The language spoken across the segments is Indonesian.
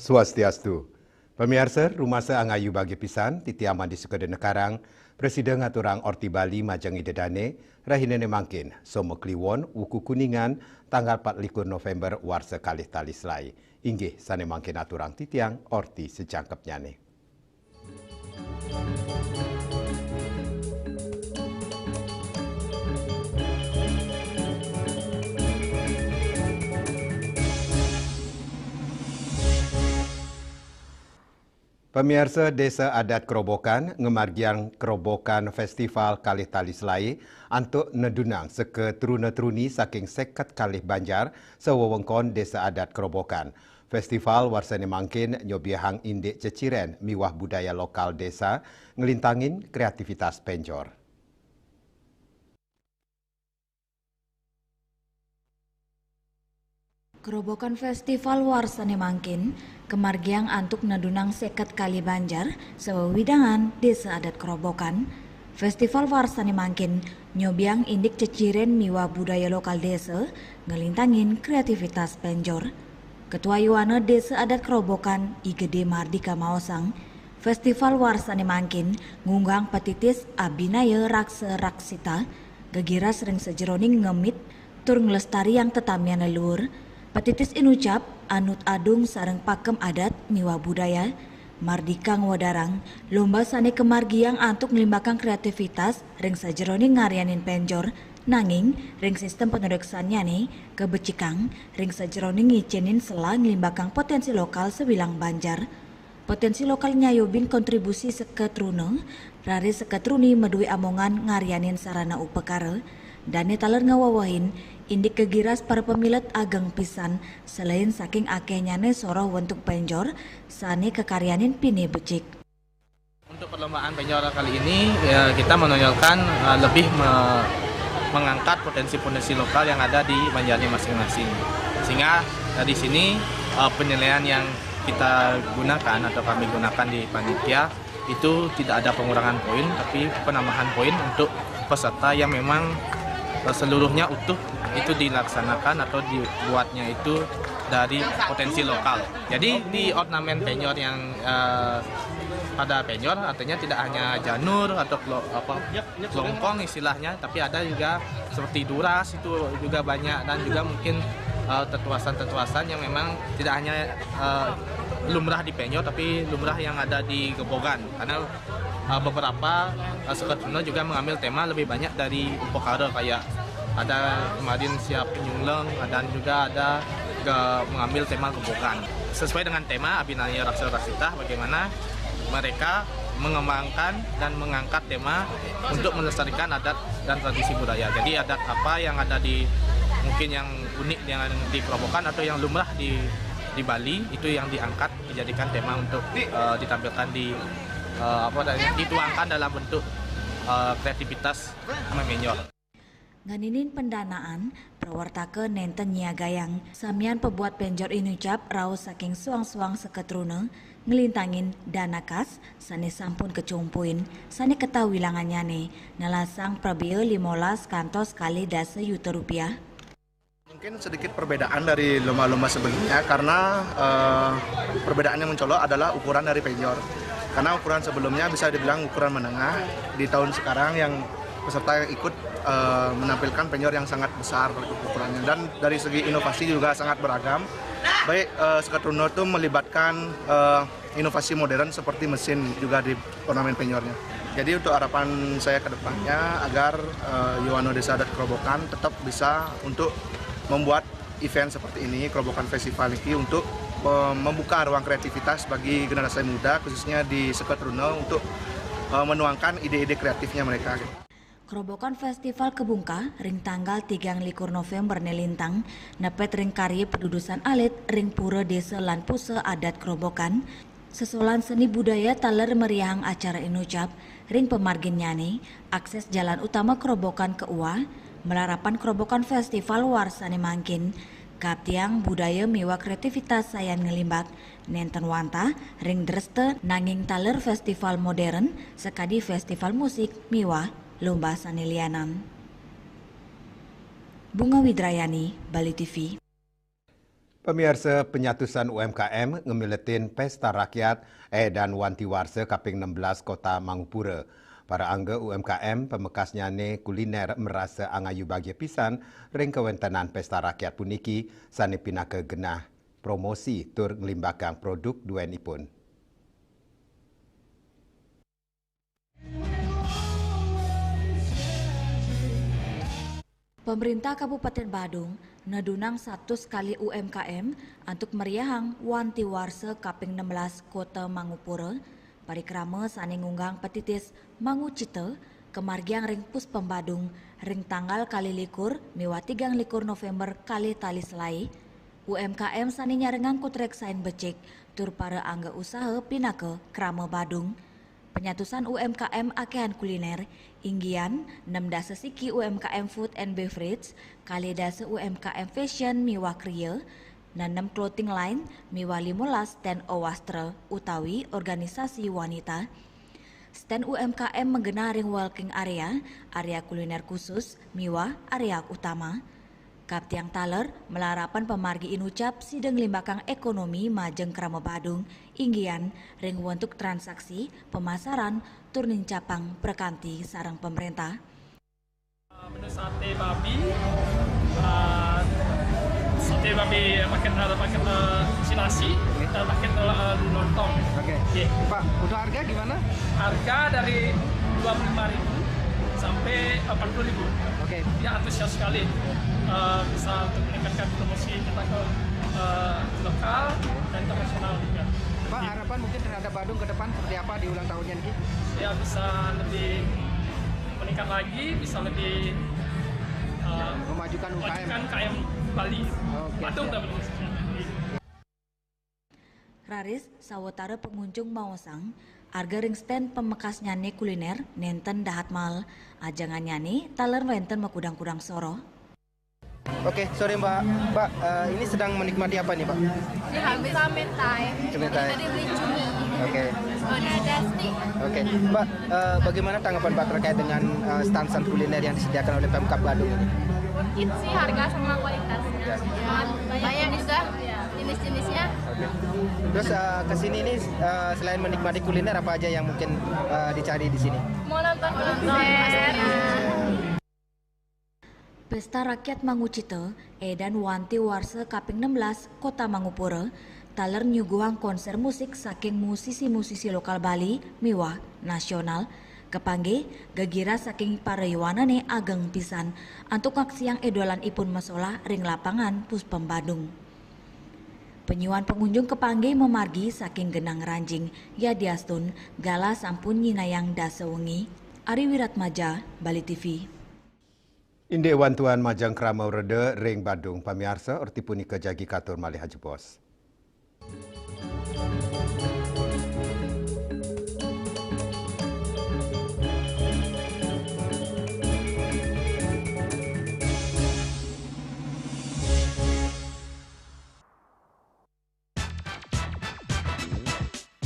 Swastiastu. Pemirsa, rumah seangayu bagi pisan, titi aman di Sukadana Karang, Presiden ngaturang Orti Bali majangi dedane, rahinene mangkin, somo kliwon, wuku kuningan, tanggal 24 November warsa kalih tali selai. Inggih, sane mangkin aturang titiang Orti secangkepnya nih. Pemirsa Desa Adat Kerobokan, ngemargiang Kerobokan Festival Kalih Tali Selai, antuk nedunang seke truna-truni saking seket kalih banjar sewewengkon Desa Adat Kerobokan. Festival warsane mangkin nyobiahang indik ceciren miwah budaya lokal desa, ngelintangin kreativitas penjor. Kerobokan Festival warsane mangkin, kemargiang antuk nadunang seket kali banjar, sewewidangan Desa Adat Kerobokan. Festival warsane mangkin, nyobiang indik ceciren miwa budaya lokal desa, ngelintangin kreativitas penjor. Ketua Yuwana Desa Adat Kerobokan, Igede Mardika Maosang, Festival warsane mangkin, ngunggang petitis abinaya raksa raksita, gegira sering sejeroning ngemit, tur ngelestari yang tetamian leluhur. Petitis inucap anut adung sareng pakem adat miwa budaya Mardika ngwadarang lomba sane kemargiang antuk ngelimbakang kreativitas ring sajeroning ngarianin penjor nanging ring sistem penodeksannya nih kebecikang ring sajeroning ngicenin selang ngelimbakang potensi lokal sebilang banjar. Potensi lokal nyayobin kontribusi seketrune rari seketruni medui amongan ngarianin sarana upekara dan taler ngawawahin indik kegiras para pemilet ageng pisan selain saking akehnyane soroh wentuk penjor sane kekaryanin pini becik. Untuk perlombaan penjor kali ini ya, kita menonjolkan lebih mengangkat potensi-potensi lokal yang ada di Banjarnya masing-masing. Sehingga di sini penilaian yang kita gunakan atau kami gunakan di panitia itu tidak ada pengurangan poin tapi penambahan poin untuk peserta yang memang seluruhnya utuh itu dilaksanakan atau dibuatnya itu dari potensi lokal. Jadi di ornamen penjor yang pada penjor artinya tidak hanya janur atau kelongkong istilahnya, tapi ada juga seperti duras itu juga banyak dan juga mungkin tetuasan-tetuasan yang memang tidak hanya lumrah di penjor tapi lumrah yang ada di Gebogan karena beberapa seketruna juga mengambil tema lebih banyak dari upekara kayak ada kemarin siap penyungleng dan juga ada mengambil tema Gebogan. Sesuai dengan tema Abinaya Raksa Raksita bagaimana mereka mengembangkan dan mengangkat tema untuk melestarikan adat dan tradisi budaya. Jadi adat apa yang ada di mungkin yang unik yang di Kerobokan atau yang lumrah di Bali itu yang diangkat dijadikan tema untuk ditampilkan dituangkan dalam bentuk kreativitas memenjor. Nganinin pendanaan prawartake nenten nyiagayang samian pebuat penjor inucap raos saking suang-suang seketrune ngelintangin dana kas sane sampun kecumpuin sane ketahui langannyane nalasang prabeo 15 kantos kali dasa juta rupiah. Mungkin sedikit perbedaan dari lomba-lomba sebelumnya karena perbedaan yang mencolok adalah ukuran dari penjor. Karena ukuran sebelumnya bisa dibilang ukuran menengah, di tahun sekarang yang peserta yang ikut menampilkan penjor yang sangat besar ukurannya. Dan dari segi inovasi juga sangat beragam. Baik seketruna itu melibatkan inovasi modern seperti mesin juga di ornamen penjornya. Jadi untuk harapan saya ke depannya agar Yuwana Desa Adat Kerobokan tetap bisa untuk membuat event seperti ini, Kerobokan Festival ini untuk membuka ruang kreativitas bagi generasi muda khususnya di seketruna untuk menuangkan ide-ide kreatifnya mereka. Kerobokan Festival Kebungka ring tanggal 3 November nelintang nepet ring karya pedudusan alit ring pura desa lan pusa adat Kerobokan. Sesolan seni budaya taler meriahang acara inucap ring pemargin nyane akses jalan utama Kerobokan ke Uwa melarapan Kerobokan Festival warsane mangkin kaptiang budaya miwa kreativitas sayan ngelimbak nenten wanta ring dreste nanging taler festival modern sekadi festival musik miwa lomba sanelianan. Bunga Widrayani, Bali TV. Pemirsa penyatusan UMKM ngemiletin pesta rakyat dan wanti warsa kaping 16 Kota Mangupura. Para angga UMKM pemekasnya ne kuliner merasa angayu bahagia pisan ring kewentanan pesta rakyat puniki sani pinaka genah promosi tur ngelimbakang produk duenipun. Pemerintah Kabupaten Badung nedunang 100 kali UMKM untuk meriahang wanti warsa kaping 16 Kota Mangupura parikrama sani ngunggang petitis Mangucita kemargiang ring Puspem Badung ring tanggal kali likur miwa 3 likur November kali tali selai UMKM sani nyarengang kutrek sain becik tur para angga usaha pinaka krama Badung. Penyatusan UMKM akehan kuliner, inggian 6 dasa siki UMKM Food and Beverage, kali dasa UMKM Fashion miwa kriya, dan 6 clothing line miwa 15 stand owastra utawi organisasi wanita. Stand UMKM menggenaring walking area kuliner khusus miwa area utama. Kaptiang Taler melarapan pemargi inucap sidang limbakang ekonomi majeng krama Badung inggian ring untuk transaksi pemasaran turning capang perkanti sarang pemerintah. Menu sate babi paket nasi paket lontong. Oke. Pak, untuk harga gimana? Harga dari 25.000 sampai 40.000. Oke. Ya antusias sekali. Bisa untuk meningkatkan promosi kita ke lokal dan internasional juga. Pak, harapan mungkin terhadap Badung ke depan seperti apa di ulang tahunnya ini? Ya bisa lebih meningkat lagi, bisa lebih memajukan UMKM Bali. Oke. Badung dan Raris sawetara pengunjung maosang harga ring stand pemekas nyane kuliner nenten dahat mal ajangan nyane taler wenten makudang-kudang soro. Oke, sore Mbak. Mbak, ini sedang menikmati apa nih, Pak? Ini habis ramen Thai. Tadi beli cumi. Oke. Ada stick. Oke, Mbak, bagaimana tanggapan Mbak terkait dengan stand kuliner yang disediakan oleh Pemkab Badung ini? Itu sih harga sama kualitasnya. Banyak juga jenis-jenisnya. Oke. Terus kesini ini selain menikmati kuliner apa aja yang mungkin dicari di sini? Mau nonton konser. Pesta Rakyat Mangucita dan wanti warsa kaping 16 Kota Mangupura taler nyuguhang konser musik saking musisi-musisi lokal Bali miwah nasional kepangge gagira saking para yuwanane ageng pisan antuk aksi yang edolan ipun masalah ring lapangan Puspem Badung. Penyuan pengunjung kepangge memargi saking genang ranjing ya diastun gala sampun nyinayang dasa wengi. Ari Wiratmaja, Bali TV. Inde wantuan majang krama rede ring Badung pamiarsa orti punika jagi katur malih haji bos.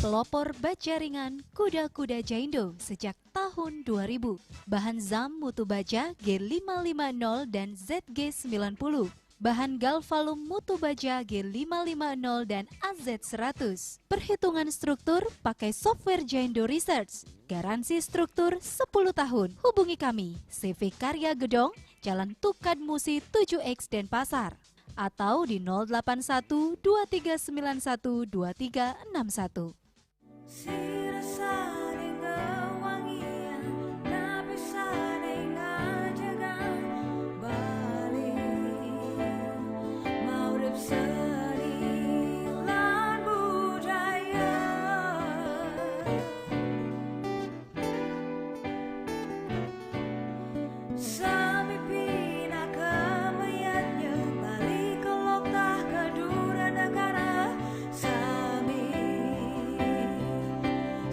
Pelopor baja ringan kuda-kuda Jaindo sejak tahun 2000. Bahan ZAM mutu baja G550 dan ZG90. Bahan galvalum mutu baja G550 dan AZ100. Perhitungan struktur pakai software Jaindo Research. Garansi struktur 10 tahun. Hubungi kami, CV Karya Gedong, Jalan Tukad Musi 7X Denpasar. Atau di 081 2391 2361.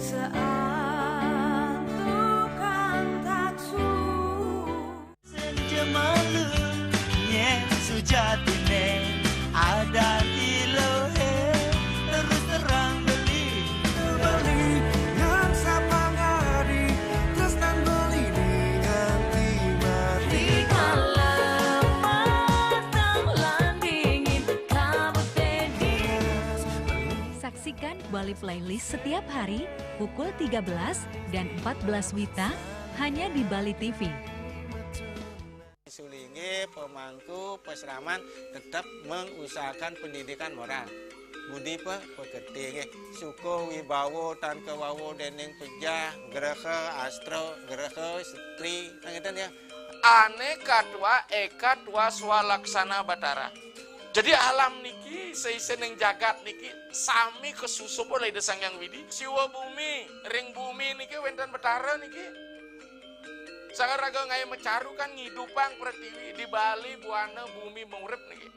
Saat Bali playlist setiap hari pukul 13 dan 14 WITA hanya di Bali TV. Sulingi pemangku peseraman tetap mengusahakan pendidikan moral. Budi pekerti suku wibawo tan kewawo dening pejah gereha astro gereha setri ngeten ya. Aneka dua eka dua swalaksana batara. Jadi alam niki seisen yang jagat niki sami kesusup oleh desang yang widi. Siwa bumi, ring bumi niki wenten batara niki. Sangat raga ngai mecaru kan ngidupang pertiwi di Bali buana bumi mengurip niki.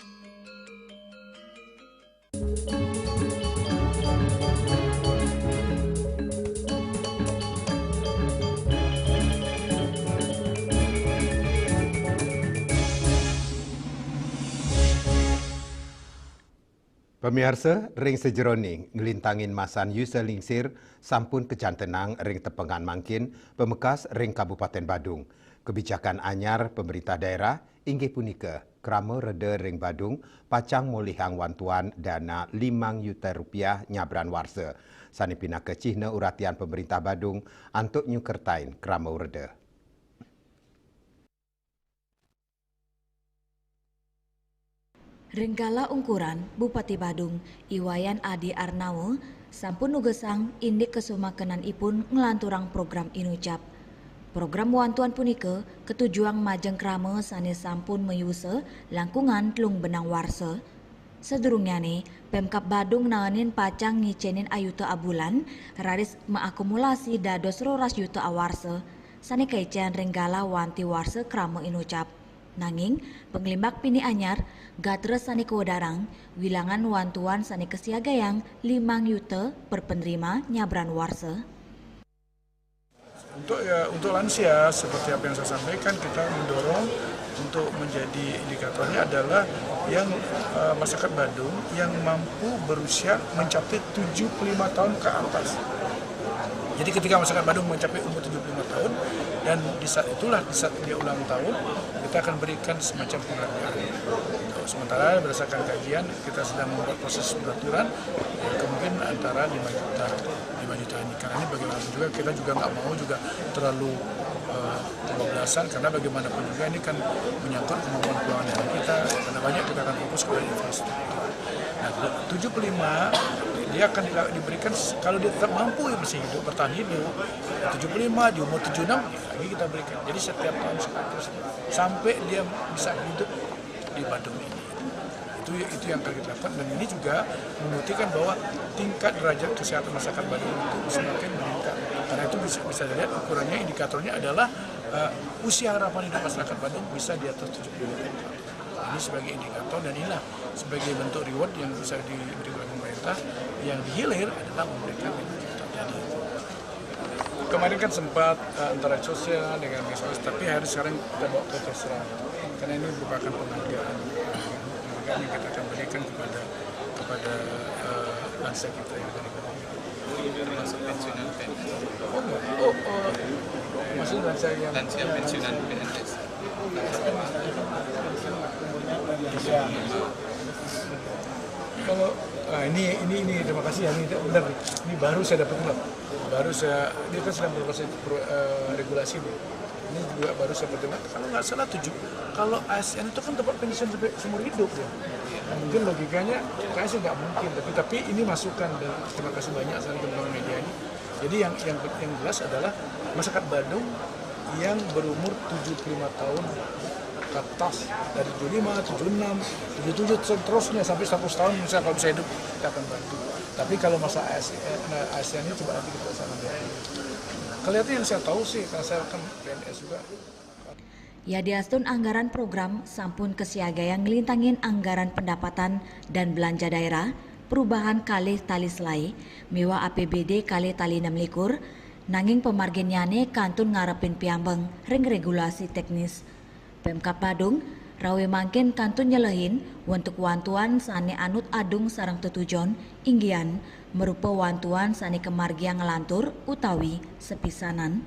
Pemirsa, ring sejeroning ngelintangin masan Yusa Lingsir sampun kejantenang ring tepengan mangkin pemekas ring Kabupaten Badung. Kebijakan anyar pemerintah daerah inggih punika krama reda ring Badung pacang molihang wantuan dana 5 juta rupiah nyabran warsa. Sani pinaka cihna uratian pemerintah Badung antuk nyukertain krama reda. Ringgala ungkuran Bupati Badung Iwayan Adi Arnawo sampun nugesang indik kesumakenan ipun ngelanturang program inucap. Program wantuan punika ketujuan majeng krama sanes sampun meyuse langkungan telung benang warsa. Sedurungnya nih, Pemkab Badung nanganin pacang ngicenin ayuta abulan raris mengakumulasi dados 200 juta awarsa. Sane kaician Ringgala wanti warsa krama inucap. Nanging, penglimbak pini anyar, gatres sani kewadarang, wilangan wantuan sani kesiagayang 5 juta per penerima nyabran warsa. Untuk lansia, seperti apa yang saya sampaikan, kita mendorong untuk menjadi indikatornya adalah yang masyarakat Badung yang mampu berusia mencapai 75 tahun ke atas. Jadi ketika masyarakat Badung mencapai umur 75 tahun dan di saat itulah, di saat dia ulang tahun, kita akan berikan semacam penghargaan. Sementara berdasarkan kajian kita sedang membuat proses peraturan kemungkinan antara 5 juta ini. Karena ini bagaimanapun juga kita juga nggak mau juga terlalu kebablasan karena bagaimanapun juga ini kan menyangkut kemampuan keuangan kita. Karena banyak kita akan fokus kepada infrastruktur. Nah, 75 dia akan diberikan kalau dia tetap mampu ya masih hidup bertahan hidup. 75 di umur 76 lagi kita berikan. Jadi setiap tahun terus sampai dia bisa hidup di Badung ini. Itu yang akan kita lakukan dan ini juga membuktikan bahwa tingkat derajat kesehatan masyarakat Badung itu semakin meningkat. Karena itu bisa dilihat ukurannya indikatornya adalah usia harapan hidup masyarakat Badung bisa di atas 70 tahun. Ini sebagai indikator dan inilah sebagai bentuk reward yang bisa diberikan oleh pemerintah yang dihilir adalah memberikan yang terjadi. Kemarin kan sempat antara sosial dengan media, tapi hari sekarang kita bawa ke kesra karena ini merupakan penghargaan yang kita akan berikan kepada bangsa kita yang dari Termasuk pensiunan PNS. maksudnya bangsa yang pensiunan PNS. Kalau ini terima kasih ya, ini benar nih. Ini baru saya dapat loh. Dia kan sedang berproses regulasi nih. Ini juga baru saya berdengar. Kalau nggak salah 7. Kalau ASN itu kan tempat pensiun sampai seumur hidup ya. Mungkin logikanya kayaknya nggak mungkin, tapi ini masukan dan terima kasih banyak sama teman-teman media ini. Jadi yang jelas adalah masyarakat Badung yang berumur 75 tahun ke atas dari 75, 76, 77 seterusnya sampai 100 tahun misalnya kalau bisa hidup kita akan bantu. Tapi kalau masa ASN ini coba nanti kita sama dia. Kelihatan yang saya tahu sih karena saya kan PNS juga. Ya diastun anggaran program sampun kesiaga yang ngelintangin anggaran pendapatan dan belanja daerah perubahan kalih tali selai miwa APBD kalih tali 6 nanging pemarginyane kantun ngarepin piambeng ring regulasi teknis. Pemkab Badung rawe mangkin kantun nyelehin untuk wantuan sane anut adung sarang tetujon inggian merupa wantuan sane kemargi yang ngelantur utawi sepisanan.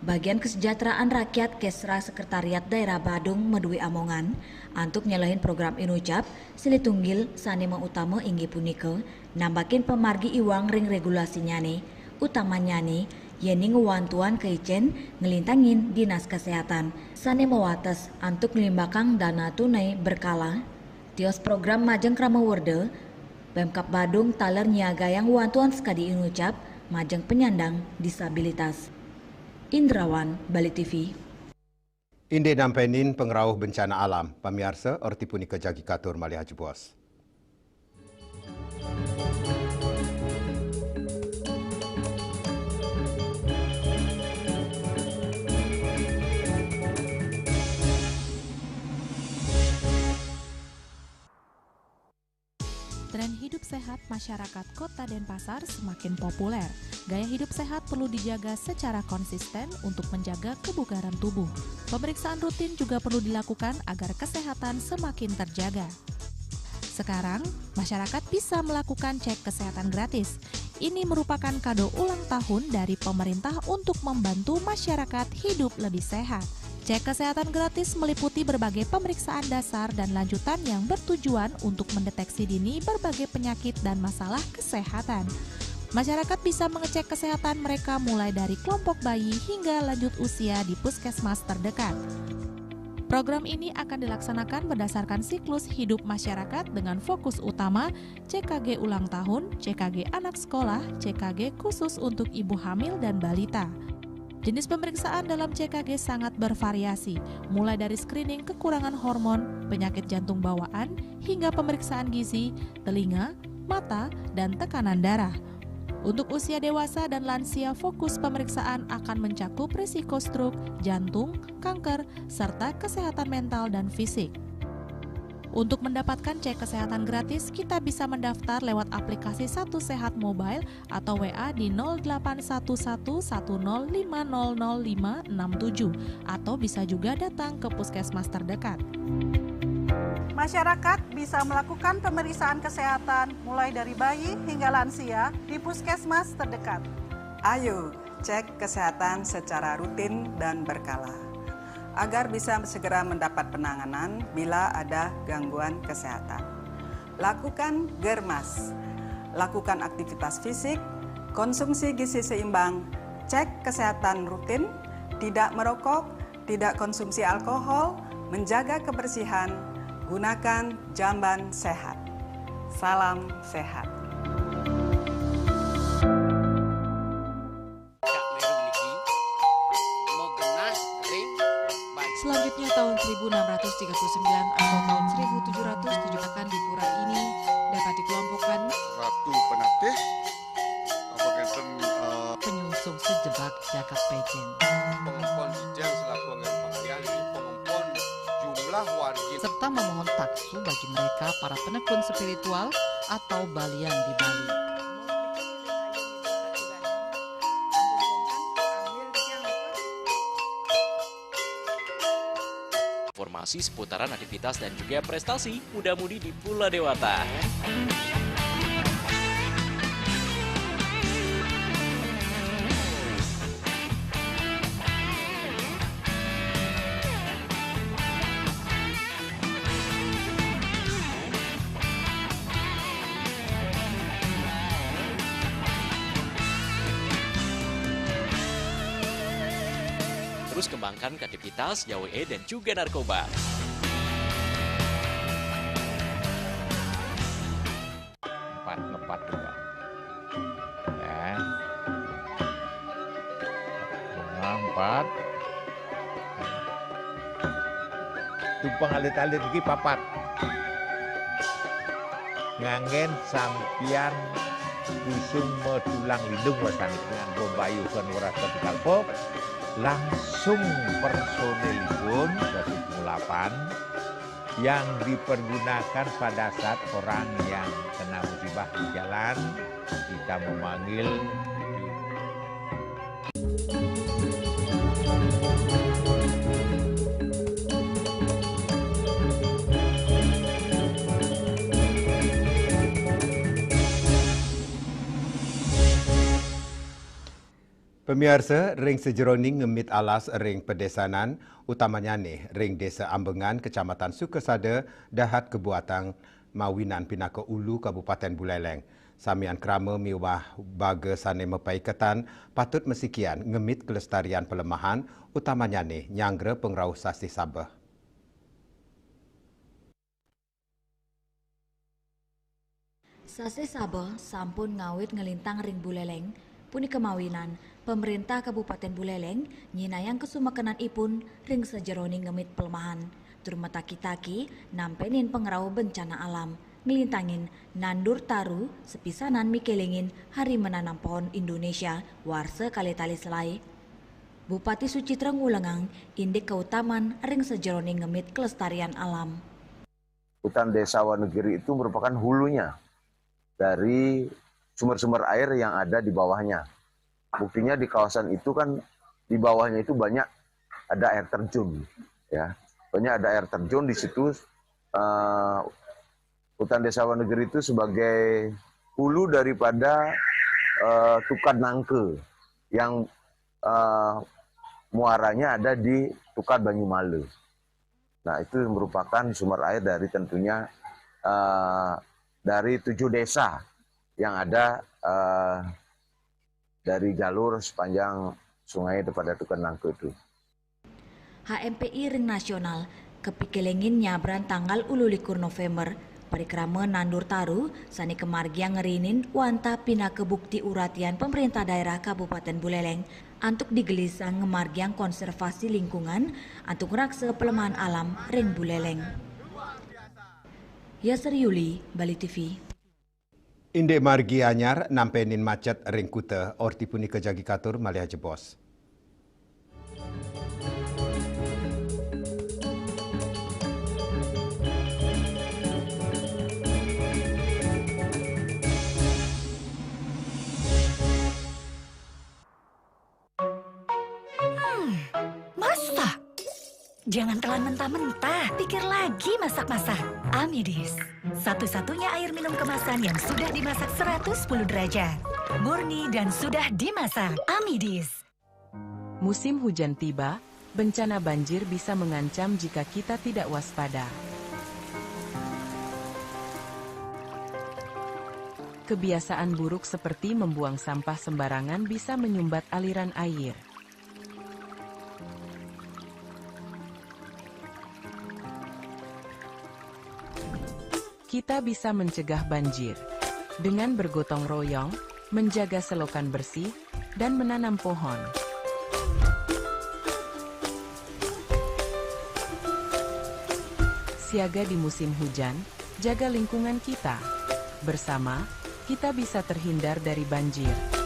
Bagian Kesejahteraan Rakyat Kesra Sekretariat Daerah Badung Medui Amongan untuk nyalahin program Inucap Silitunggil sanema utama inggi punike nambakin pemargi iwang ring regulasinya nih utamanya nih yeni ngewantuan keicen ngelintangin Dinas Kesehatan sanema wates untuk ngelimbakang dana tunai berkala tios program Majeng Kramawerde Pemkab Badung taler nyaga yang wantuan sekadi Inucap Majeng penyandang disabilitas. Indrawan, Bali TV. Inde nampenin pengerauh bencana alam, pamiarsa Orti punika jagi katur malih haji bos. Tren hidup sehat masyarakat Kota Denpasar semakin populer. Gaya hidup sehat perlu dijaga secara konsisten untuk menjaga kebugaran tubuh. Pemeriksaan rutin juga perlu dilakukan agar kesehatan semakin terjaga. Sekarang, masyarakat bisa melakukan cek kesehatan gratis. Ini merupakan kado ulang tahun dari pemerintah untuk membantu masyarakat hidup lebih sehat. Cek kesehatan gratis meliputi berbagai pemeriksaan dasar dan lanjutan yang bertujuan untuk mendeteksi dini berbagai penyakit dan masalah kesehatan. Masyarakat bisa mengecek kesehatan mereka mulai dari kelompok bayi hingga lanjut usia di puskesmas terdekat. Program ini akan dilaksanakan berdasarkan siklus hidup masyarakat dengan fokus utama CKG ulang tahun, CKG anak sekolah, CKG khusus untuk ibu hamil dan balita. Jenis pemeriksaan dalam CKG sangat bervariasi, mulai dari screening kekurangan hormon, penyakit jantung bawaan, hingga pemeriksaan gizi, telinga, mata, dan tekanan darah. Untuk usia dewasa dan lansia, fokus pemeriksaan akan mencakup risiko stroke, jantung, kanker, serta kesehatan mental dan fisik. Untuk mendapatkan cek kesehatan gratis, kita bisa mendaftar lewat aplikasi Satu Sehat Mobile atau WA di 081110500567 atau bisa juga datang ke puskesmas terdekat. Masyarakat bisa melakukan pemeriksaan kesehatan mulai dari bayi hingga lansia di puskesmas terdekat. Ayo cek kesehatan secara rutin dan berkala, agar bisa segera mendapat penanganan bila ada gangguan kesehatan. Lakukan germas, lakukan aktivitas fisik, konsumsi gizi seimbang, cek kesehatan rutin, tidak merokok, tidak konsumsi alkohol, menjaga kebersihan, gunakan jamban sehat. Salam sehat. Selanjutnya tahun 1639 atau tahun 1707 akan di pura ini dapat dikelompokkan Ratu Penatih, penyungsung sejebak jagat pejen, pengompon Ijeng selaku anggaran pengalian di pengompon jumlah warga serta memohon taksu bagi mereka para penekun spiritual atau balian di Bali. Informasi seputaran aktivitas dan juga prestasi muda-mudi di Pulau Dewata. Terus kembangkan kreativitas, JWE dan juga narkoba. Ngepat juga. Ya. Bunga 4. Tumpang alit-alit lagi papat. Ngangen sampian busung metulang lindung wasani dengan bombayu kan warasa dikalpop. Langsung personelipun 108 yang dipergunakan pada saat orang yang kena musibah di jalan kita memanggil Pemirsa, ring sejeroning ngemit alas ring pedesanan, utamanya nih ring Desa Ambengan, Kecamatan Sukesada, dahat kebuatan Mawinan Pinaka Ulu, Kabupaten Buleleng. Samian krama miwah baga sane mepai ketan, patut mesikian ngemit kelestarian pelemahan, utamanya nih nyanggre pengrauh sasi Sabah. Sasi Sabah sampun ngawit ngelintang ring Buleleng, puni kemawinan, pemerintah Kabupaten Buleleng nyinayang kesumakenan ipun ring sejeroning ngemit pelemahan. Turmetaki-taki nampenin pengrau bencana alam, ngelintangin nandur taru sepisanan mikelingin hari menanam pohon Indonesia warse kali tali selai. Bupati Sucitra Ngulengang indik keutamaan ring sejeroning ngemit kelestarian alam. Hutan desa Wanegiri itu merupakan hulunya dari sumber-sumber air yang ada di bawahnya. Buktinya di kawasan itu kan di bawahnya itu banyak ada air terjun, ya. Banyak ada air terjun di situ. Hutan desa Wanegiri itu sebagai hulu daripada Tukad Nangke yang muaranya ada di Tukad Banyumale. Nah, itu merupakan sumber air dari tentunya dari 7 desa yang ada dari jalur sepanjang sungai daripada Tukad Nangke itu. HMPI Ring Nasional kepikelengin nyabran tanggal 21 November parikrama nandur taru sani kemargiang ngerinin wanta pina kebukti uratian pemerintah daerah Kabupaten Buleleng antuk digelisang ngemargiang konservasi lingkungan antuk raksa pelemahan alam Ring Buleleng. Yasir Yuli, Bali TV. Inde margi anyar nampenin macet ring Kuta, Orti puni kejagi katur malih jebos. Masak? Jangan telan mentah-mentah, pikir lagi masak-masak. Amidis, satu-satunya air minum kemasan yang sudah dimasak 110 derajat. Murni dan sudah dimasak. Amidis. Musim hujan tiba, bencana banjir bisa mengancam jika kita tidak waspada. Kebiasaan buruk seperti membuang sampah sembarangan bisa menyumbat aliran air. Kita bisa mencegah banjir dengan bergotong royong, menjaga selokan bersih, dan menanam pohon. Siaga di musim hujan, jaga lingkungan kita. Bersama, kita bisa terhindar dari banjir.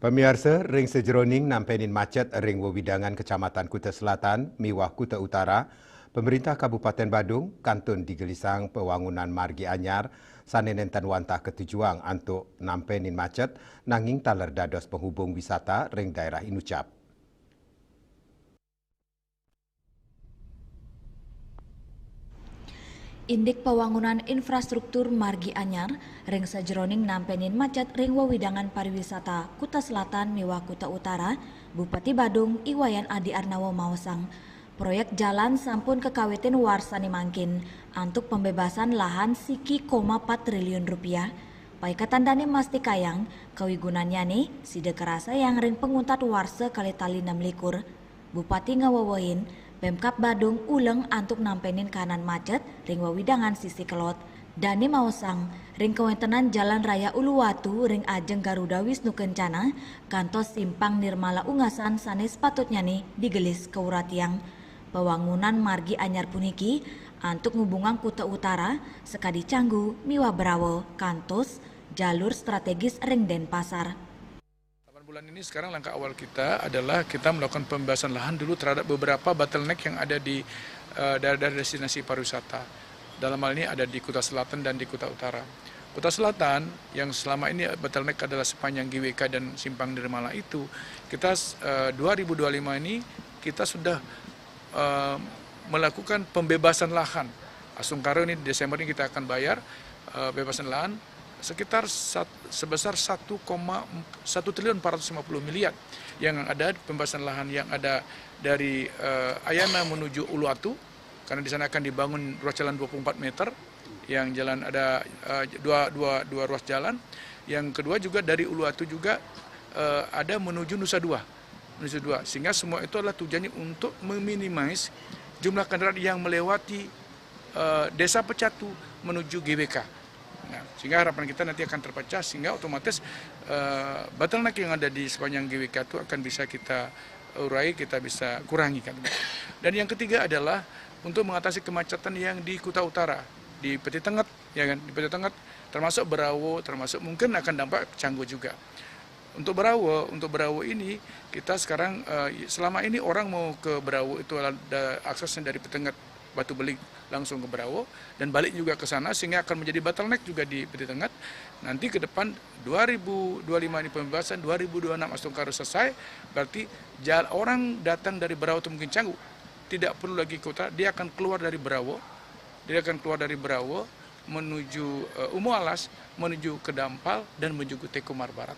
Pemirsa, ring sejeroning nampenin macet ring wewidangan Kecamatan Kuta Selatan, Miwah Kuta Utara, pemerintah Kabupaten Badung, kantun digelisang pewangunan margi anyar, sanenentan wantah ketujuan untuk nampenin macet, nanging taler dados penghubung wisata ring daerah Inucap. Indik pembangunan infrastruktur margi anyar, ring sajeroning nampenin macet ring wewidangan pariwisata Kuta Selatan miwah Kuta Utara, Bupati Badung Iwayan Adi Arnawo maosang. Proyek jalan sampun kekawitin warsani mangkin untuk pembebasan lahan siki 4 triliun rupiah. Paikatandane masti kayang kawigunannya nih side kerasa yang ring penguntat warsa kali tali 6 likur. Bupati ngawawain Pemkab Badung uleng antuk nampenin kanan macet ring wawidangan sisi kelot. Dani maosang ring kewentenan Jalan Raya Uluwatu ring Ajeng Garuda Wisnu Kencana kantos simpang Nirmala Ungasan sanes patutnya nih digelis ke uratiang. Pembangunan margi anyar puniki antuk ngubungan Kuta Utara sekadi Canggu miwa Brawo kantos jalur strategis ring Denpasar. Bulan ini sekarang langkah awal kita adalah kita melakukan pembebasan lahan dulu terhadap beberapa bottleneck yang ada di daerah destinasi pariwisata. Dalam hal ini ada di Kuta Selatan dan di Kuta Utara. Kuta Selatan yang selama ini bottleneck adalah sepanjang GWK dan Simpang Nirmala itu, kita 2025 ini kita sudah melakukan pembebasan lahan. Asungkara ini Desember ini kita akan bayar bebasan lahan sekitar sebesar 1,1 triliun 450 miliar yang ada pembebasan lahan yang ada dari Ayana menuju Uluwatu, karena di sana akan dibangun ruas jalan 24 meter, yang jalan ada dua ruas jalan. Yang kedua juga dari Uluwatu juga ada menuju Nusa Dua, sehingga semua itu adalah tujuannya untuk meminimais jumlah kendaraan yang melewati Desa Pecatu menuju GWK. Nah, sehingga harapan kita nanti akan terpecah sehingga otomatis bottleneck yang ada di sepanjang GWK itu akan bisa kita urai, kita bisa kurangi kan. Dan yang ketiga adalah untuk mengatasi kemacetan yang di Kuta Utara, di Peti Tengah, ya kan, di Peti Tengah termasuk Brawo, termasuk mungkin akan dampak Canggu juga. Untuk Brawo ini kita sekarang selama ini orang mau ke Brawo itu ada aksesnya dari Peti Tengah Batu Belik langsung ke Brawo dan balik juga ke sana, sehingga akan menjadi bottleneck juga di Peti Tengah. Nanti ke depan 2025 ini pembebasan, 2026 Astungkara selesai, berarti orang datang dari Brawo atau mungkin Canggu tidak perlu lagi kota, dia akan keluar dari Brawo, menuju Umu Alas, menuju ke Dampal dan menuju ke Tekomar Barat.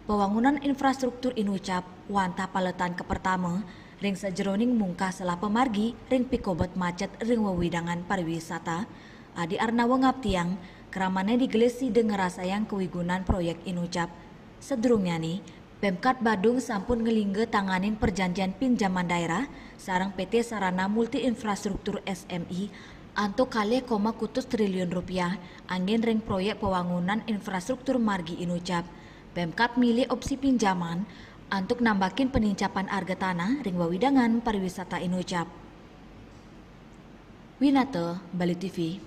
Pembangunan infrastruktur inucap wanta paletan ke pertama ring sajeroning mungkah selah pemargi ring pikobot macet ring wewidangan pariwisata. Adi Arnawo ngaptiang keramane digelesi dengan rasayang kewigunan proyek inucap. Sedurungnya nih Pemkab Badung sampun ngelingge tanganin perjanjian pinjaman daerah sarang PT Sarana Multi Infrastruktur SMI antuk kali 0,1 triliun rupiah angin ring proyek pembangunan infrastruktur margi inucap. Pemkab milih opsi pinjaman untuk nambakin penincapan harga tanah ring wawidangan pariwisata inucap. Winata, Bali TV.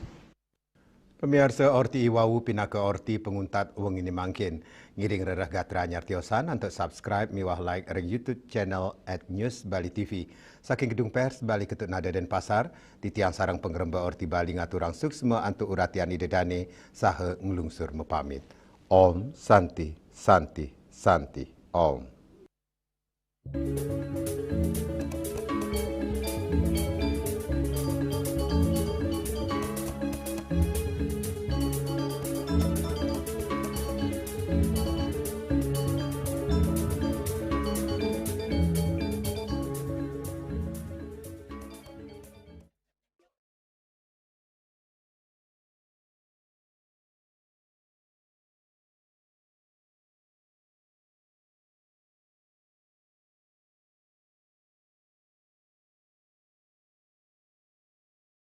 Pemirsa Orti Iwawu pinaka Orti penguntat uang ini mangkin. Ngiring rerah gatra anyar tiosan untuk subscribe miwah like ring YouTube channel @newsbali.tv. Saking gedung pers Bali Ketut Nada Denpasar, titiang sarang pengremba Orti Bali ngaturang suksma antuk uratian idedane saha ngelungsur mepamit. Om Santi, Santi, Santi, Om.